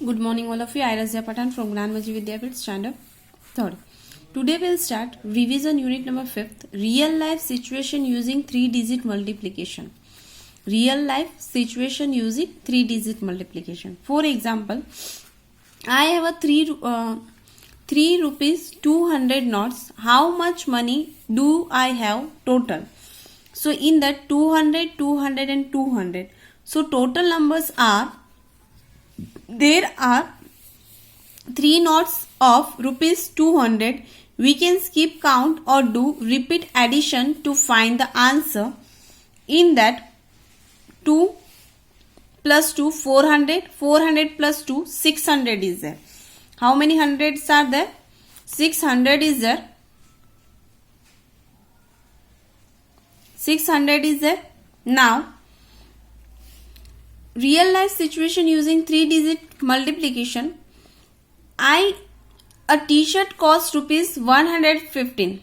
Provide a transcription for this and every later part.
Good morning all of you. I Razia Patan from Gyanvaji Vidyapith Standard 3rd. Today we'll start revision unit number 5th, real life situation using 3-digit multiplication. Real life situation using 3-digit multiplication. For example, I have a 3 rupees 200 notes. How much money do I have total? So in that 200, 200 and 200. So total numbers are, there are 3 notes of rupees 200. We can skip count or do repeat addition to find the answer. In that 2 plus 2 400, 400 plus 2 600 is there. How many hundreds are there? 600 is there. 600 is there. Now real life situation using 3-digit multiplication. A t-shirt costs rupees 115.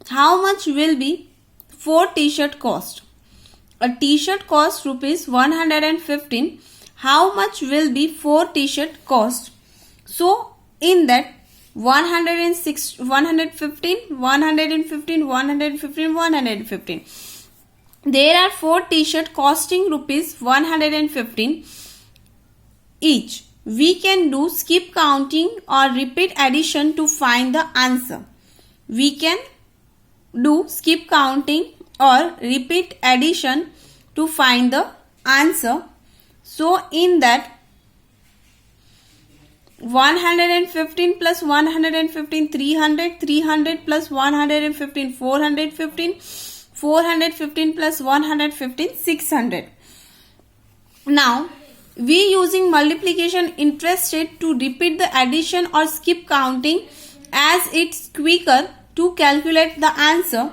How much will be 4 t-shirt cost? A t-shirt costs rupees 115. How much will be 4 t-shirt cost? So in that 115, 115, 115, 115. There are 4 t-shirt costing rupees 115 each. We can do skip counting or repeat addition to find the answer. We can do skip counting or repeat addition to find the answer. So in that 115 plus 115 300, 300 plus 115 415, 415 plus 115 600. Now we using multiplication interested to repeat the addition or skip counting as it's quicker to calculate the answer.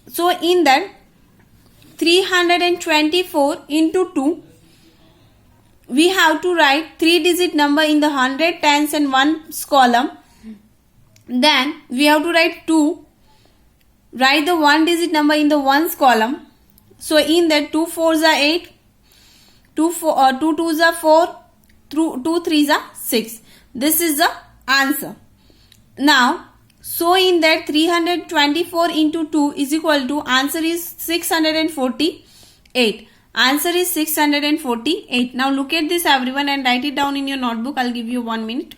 So in that 324 into 2, we have to write 3-digit number in the 100, tens and ones column. Then we have to write 2. Write the 1-digit number in the ones column. So in that 2 4s are 8, 2 2s are 4, 2 3s are 6. This is the answer. Now, so in that 324 into 2 is equal to, answer is 648. Answer is 648. Now look at this everyone and write it down in your notebook. I'll give you 1 minute.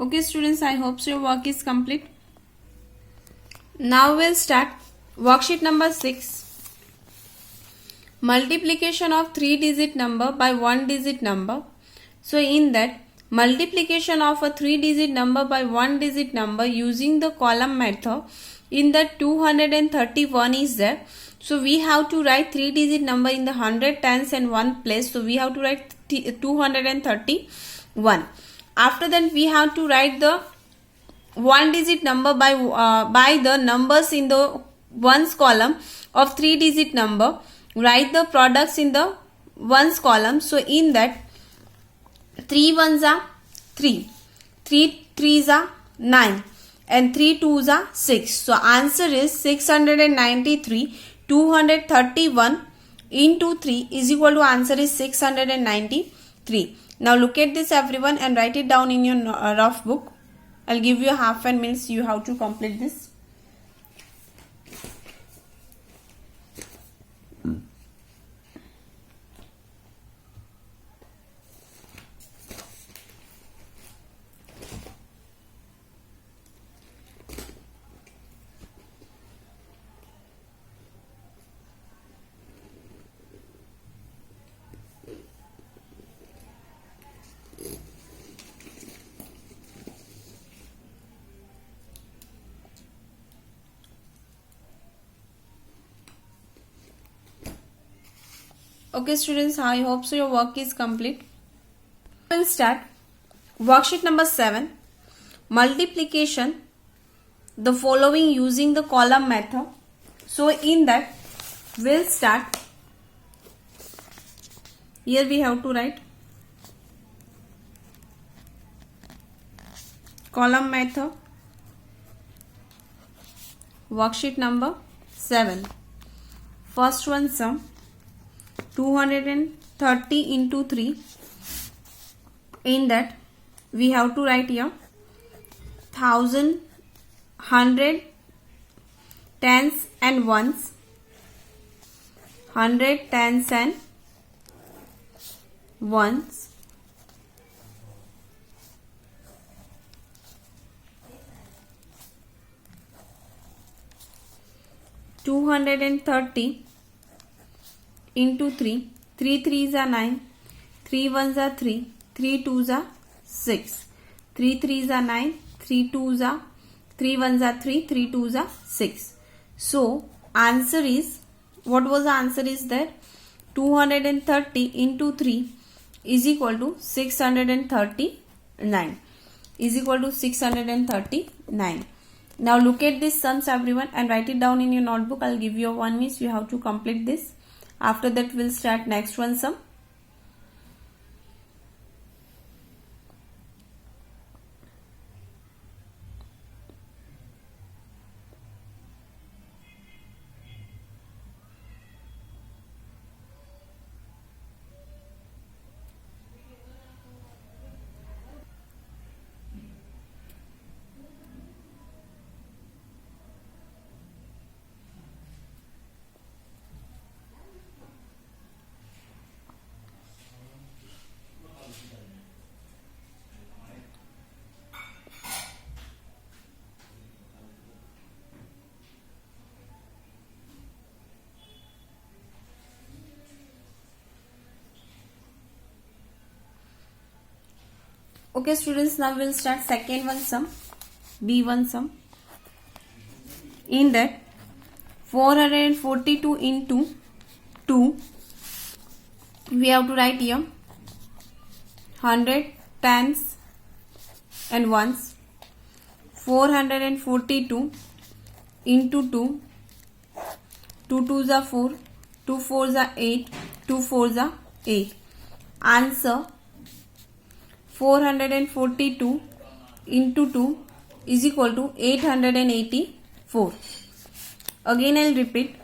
Okay students, I hope so your work is complete. Now we'll start worksheet number 6. Multiplication of 3-digit number by 1-digit number. So in that multiplication of a 3-digit number by 1-digit number using the column method. In that 231 is there. So we have to write 3-digit number in the 100, tens and 1 place. So we have to write 231. After that we have to write the 1-digit number by the numbers in the ones column of 3-digit number. Write the products in the ones column. So in that 3 ones are 3, 3 threes are 9 and 3 twos are 6. So answer is 693. 231 into 3 is equal to, answer is 693. Now look at this everyone and write it down in your rough book. I'll give you half an minute, you have to complete this. Okay students, I hope so your work is complete. We'll start worksheet number 7, multiplication the following using the column method. So in that we'll start, here we have to write column method, worksheet number 7. First one sum 230 into 3. In that we have to write here 1000, 100 tens and ones, 100 tens and ones, 230 into 3, 3 3s are 9, 3 1s are 3, 3 2s are 6, 3 3s are 9, 3 2s are 3 1s are 3, 3 2s are 6. So answer is, what was the answer is there? 230 into 3 is equal to 639, is equal to 639. Now look at these sums everyone and write it down in your notebook. I'll give you 1 minute, you have to complete this. After that we'll start next one sum. Okay students, now we'll start second one sum, B1 sum. In that 442 into 2, we have to write here 100 tens and ones, 442 into 2, 2 2s are 4, 2 4s are 8, 2 4s are 8. Answer 442 into 2 is equal to 884. Again I'll repeat.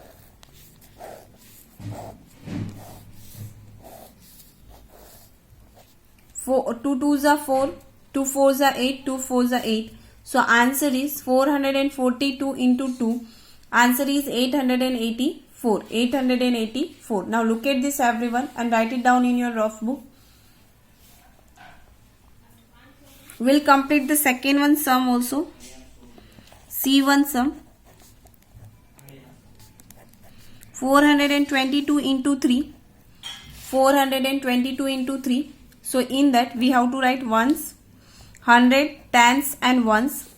2 2s are 4, 2 4s are 8, 2 4s are 8. So answer is 442 into 2. Answer is 884. 884. Now look at this everyone and write it down in your rough book. We'll complete the second one sum also. C1 sum. 422 into 3. 422 into 3. So in that we have to write ones, 100 tens and ones.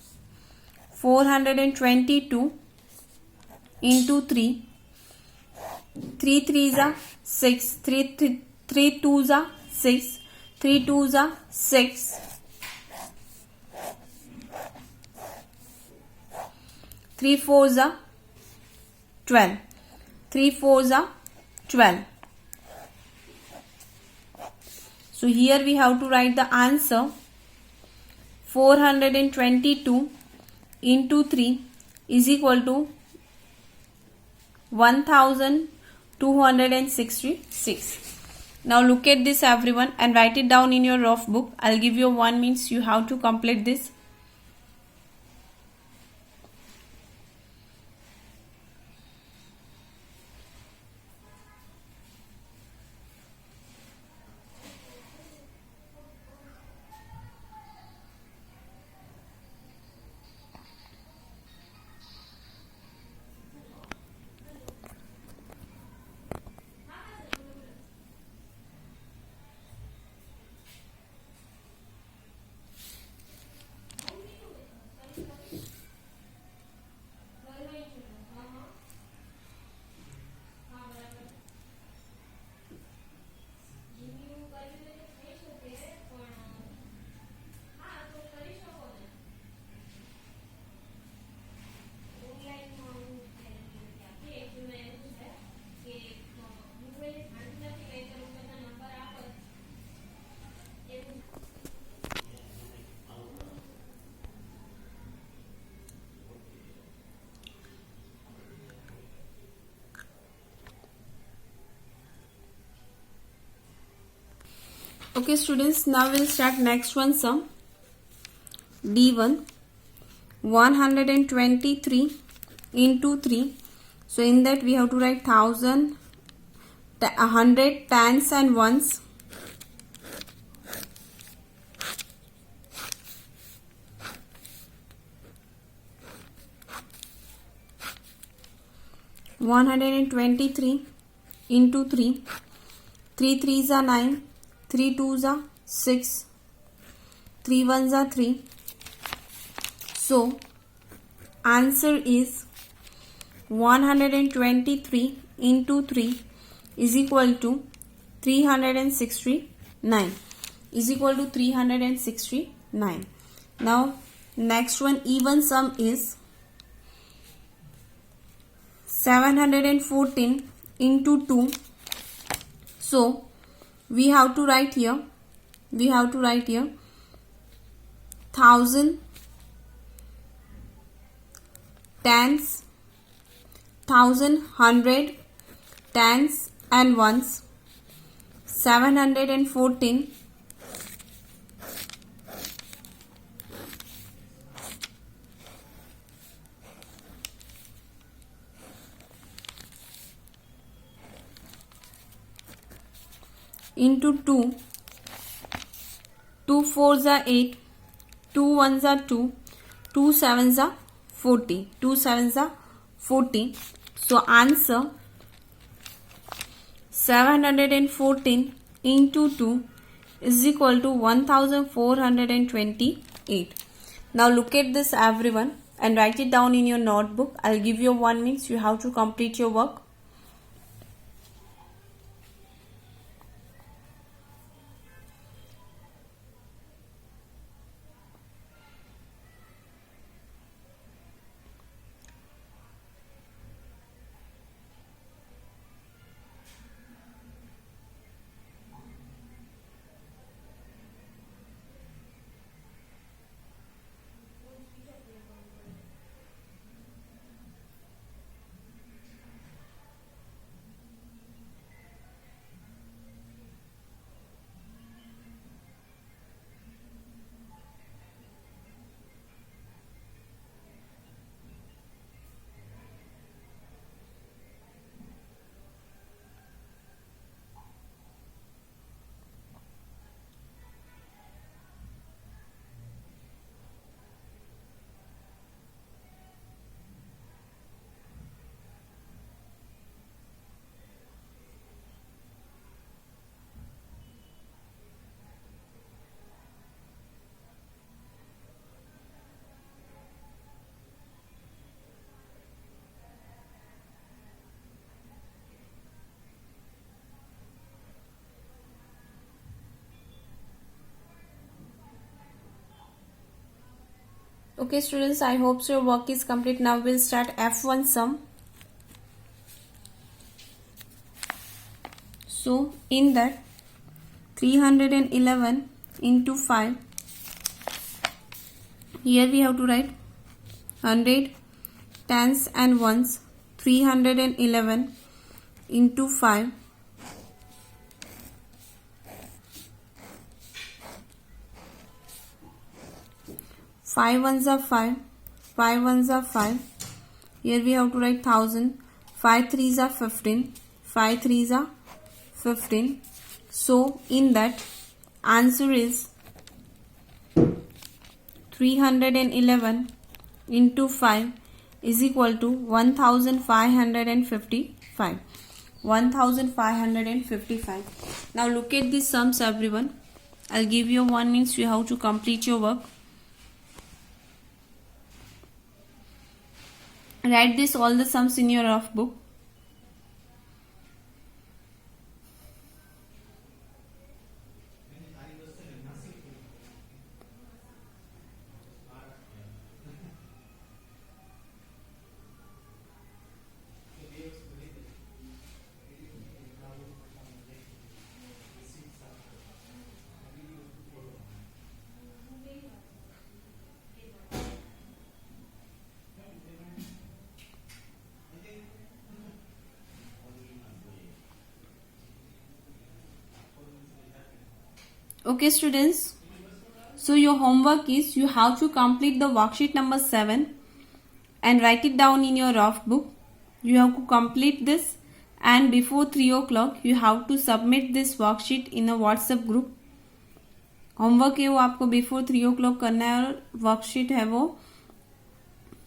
422 into 3. 3 3s are 6. 3 2s are 6. 3 2s are 6. 3 4s are 12. 3 4s are 12. So here we have to write the answer. 422 into 3 is equal to 1266. Now look at this everyone and write it down in your rough book. I'll give you 1 minute, you have to complete this. Okay students, now we'll start next one sum. D1 123 into 3. So in that we have to write 1000, 100 tens and ones. 123 into 3. 3 threes are 9, 3 twos are 6, 3 ones are 3. So answer is 123 into 3 is equal to 369, is equal to 369. Now next one, even sum is 714 into 2. So we have to write here 1000 tens, 100 tens and ones, 714 into 2. 2 fours are 8, 2 ones are 2, 2 sevens are 40, 2 sevens are 40. So answer 714 into 2 is equal to 1428. Now look at this everyone and write it down in your notebook. I'll give you 1 minute. You have to complete your work. Okay students, I hope so your work is complete. Now we'll start F1 sum. So in that 311 into 5, here we have to write 100 tens and ones, 311 into 5. 5 ones are 5, 5 ones are 5. Here we have to write 1000. 5 threes are 15, 5 threes are 15. So in that answer is 311 into 5 is equal to 1555. 1555. Now look at these sums everyone. I'll give you 1 minute. You have to complete your work. Write this all the sums in your rough book. Okay, students. So your homework is you have to complete the worksheet number 7 and write it down in your rough book. You have to complete this, and before 3 o'clock you have to submit this worksheet in a WhatsApp group. Homework है वो आपको before 3 o'clock करना है, और worksheet है वो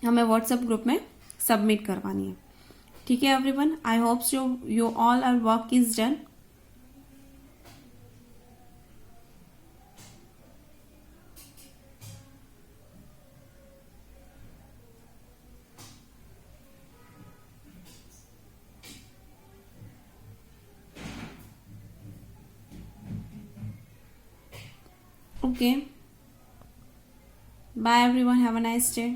हमें WhatsApp group में सबमिट करवानी है. ठीक है everyone, I hope you all our work is done. Okay. Bye everyone. Have a nice day.